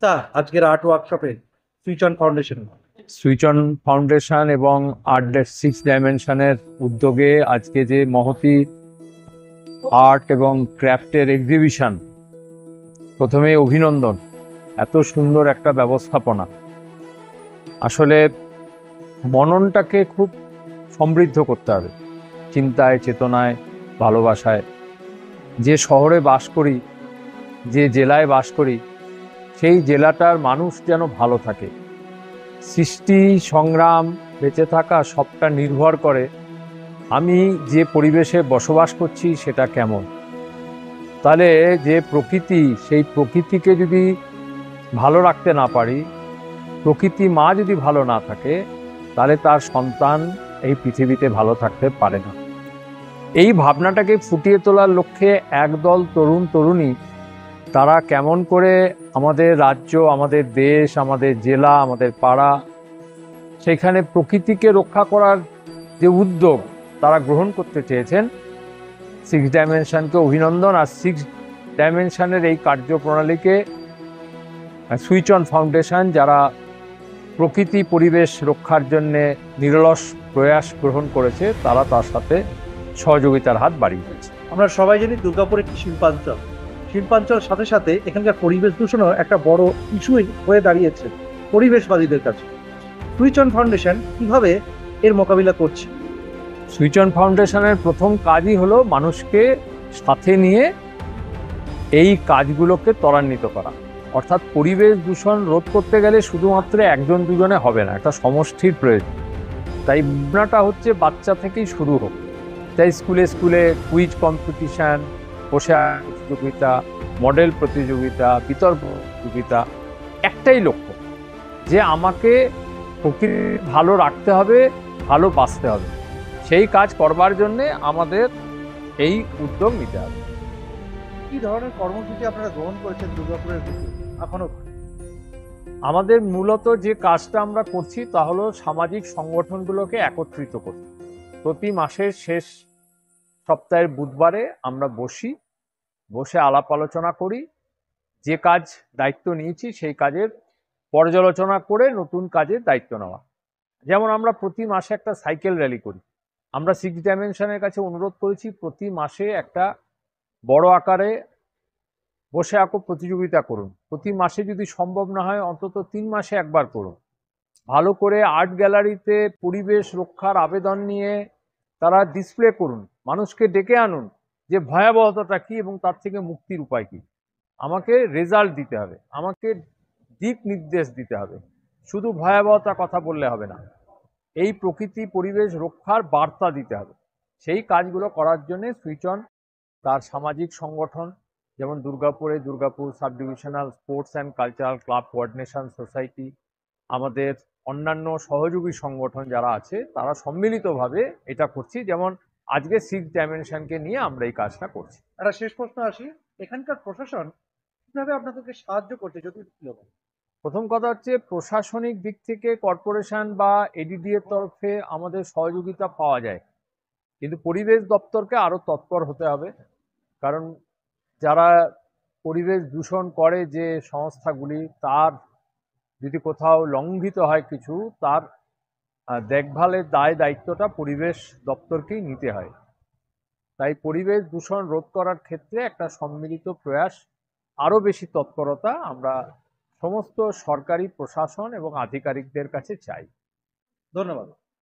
তা আজকের আর্ট ওয়ার্কশপে switch on foundation. Switch on foundation এবং আর্ট সিক্স ডাইমেনশনের উদ্যোগে আজকে যে মহতি আর্ট এবং ক্রাফটের এক্সিবিশন, প্রথমে অভিনন্দন। এত সুন্দর একটা ব্যবস্থাপনা, আসলে মননটাকে খুব সমৃদ্ধ করতে হবে চিন্তায়, চেতনায়, ভালোবাসায়। যে শহরে বাস করি, যে জেলায় বাস করি, সেই জেলাটার মানুষ যেন ভালো থাকে। সৃষ্টি, সংগ্রাম, বেঁচে থাকা সবটা নির্ভর করে আমি যে পরিবেশে বসবাস করছি সেটা কেমন। তাহলে যে প্রকৃতি, সেই প্রকৃতিকে যদি ভালো রাখতে না পারি, প্রকৃতি মা যদি ভালো না থাকে, তাহলে তার সন্তান এই পৃথিবীতে ভালো থাকতে পারে না। এই ভাবনাটাকে ফুটিয়ে তোলার লক্ষ্যে একদল তরুণ তরুণী, তারা কেমন করে আমাদের রাজ্য, আমাদের দেশ, আমাদের জেলা, আমাদের পাড়া, সেখানে প্রকৃতিকে রক্ষা করার যে উদ্যোগ তারা গ্রহণ করতে চেয়েছেন, সিক্স ডাইমেনশনকে অভিনন্দন। আর সিক্স ডাইমেনশনের এই কার্যপ্রণালীকে সুইচ অন ফাউন্ডেশন, যারা প্রকৃতি পরিবেশ রক্ষার জন্যে নিরলস প্রয়াস গ্রহণ করেছে, তারা তার সাথে সহযোগিতার হাত বাড়িয়ে দিয়েছে। আমরা সবাই জানি দুর্গাপুর একটি শিল্পাঞ্চল। শিল্পাঞ্চল সাথে সাথে এখানকার পরিবেশ দূষণও একটা বড় ইস্যুই হয়ে দাঁড়িয়েছে পরিবেশবাদীদের কাছে। সুইচ অন ফাউন্ডেশন কিভাবে এর মোকাবিলা করছে? সুইচ অন ফাউন্ডেশনের প্রথম কাজই হলো মানুষকে সাথে নিয়ে এই কাজগুলোকে ত্বরান্বিত করা। অর্থাৎ পরিবেশ দূষণ রোধ করতে গেলে শুধুমাত্র একজন দুজনে হবে না, একটা সমষ্টির প্রয়োজন। তাই ভাবনাটা হচ্ছে বাচ্চা থেকেই শুরু হোক। তাই স্কুলে স্কুলে কুইজ কম্পিটিশান, পোশাক প্রতিযোগিতা, মডেল প্রতিযোগিতা, বিতর্ক প্রতিযোগিতা। একটাই লক্ষ্য, যে আমাকে প্রকৃতি ভালো রাখতে হবে, ভালো বাঁচতে হবে। সেই কাজ করবার জন্যে আমাদের এই উদ্যোগ নিতে হবে। কি ধরনের কর্মসূচি আপনারা গ্রহণ করেছেন দুর্গাপুরের ভিতরে এখনো? আমাদের মূলত যে কাজটা আমরা করছি তা হলো সামাজিক সংগঠনগুলোকে একত্রিত করতে। প্রতি মাসের শেষ সপ্তাহের বুধবারে আমরা বসে আলাপ আলোচনা করি, যে কাজ দায়িত্ব নিয়েছি সেই কাজের পর্যালোচনা করে নতুন কাজের দায়িত্ব নেওয়া। যেমন আমরা প্রতি মাসে একটা সাইকেল র্যালি করি। আমরা সিক্স ডাইমেনশনের কাছে অনুরোধ করেছি প্রতি মাসে একটা বড় আকারে বসে আঁকো প্রতিযোগিতা করুন। প্রতি মাসে যদি সম্ভব না হয়, অন্তত 3 মাসে একবার করুন। ভালো করে আর্ট গ্যালারিতে পরিবেশ রক্ষার আবেদন নিয়ে তারা ডিসপ্লে করুন, মানুষকে ডেকে আনুন যে ভয়াবহতাটা কি এবং তার থেকে মুক্তির উপায় কি। আমাকে রেজাল্ট দিতে হবে, আমাকে দিক নির্দেশ দিতে হবে, শুধু ভয়াবহতার কথা বললে হবে না। এই প্রকৃতি পরিবেশ রক্ষার বার্তা দিতে হবে। সেই কাজগুলো করার জন্য সুইচ অন তার সামাজিক সংগঠন, যেমন Durgapur sub divisional sports and cultural club coordination society, আমাদের অন্যান্য সহযোগী সংগঠন যারা আছে, তারা সম্মিলিতভাবে এটা করছি। যেমন আজকে সিক্স ডাইমেনশনকে নিয়ে আমরা এই কাজটা করছি। একটা শেষ প্রশ্ন আসি, এখানকার প্রশাসন কিভাবে আপনাদেরকে সাহায্য করছে যদি একটু বলেন? প্রথম কথা হচ্ছে, প্রশাসনিক দিক থেকে কর্পোরেশন বা এডিডি এর তরফে আমাদের সহযোগিতা পাওয়া যায়, কিন্তু পরিবেশ দপ্তরকে আরো তৎপর হতে হবে। কারণ যারা পরিবেশ দূষণ করে যে সংস্থাগুলি, তার যদি কোথাও লঙ্ঘিত হয় কিছু, তার দেখভালের দায়িত্বটা পরিবেশ দপ্তরকেই নিতে হয়। তাই পরিবেশ দূষণ রোধ করার ক্ষেত্রে একটা সম্মিলিত প্রয়াস, আরো বেশি তৎপরতা আমরা সমস্ত সরকারি প্রশাসন এবং আধিকারিকদের কাছে চাই। ধন্যবাদ।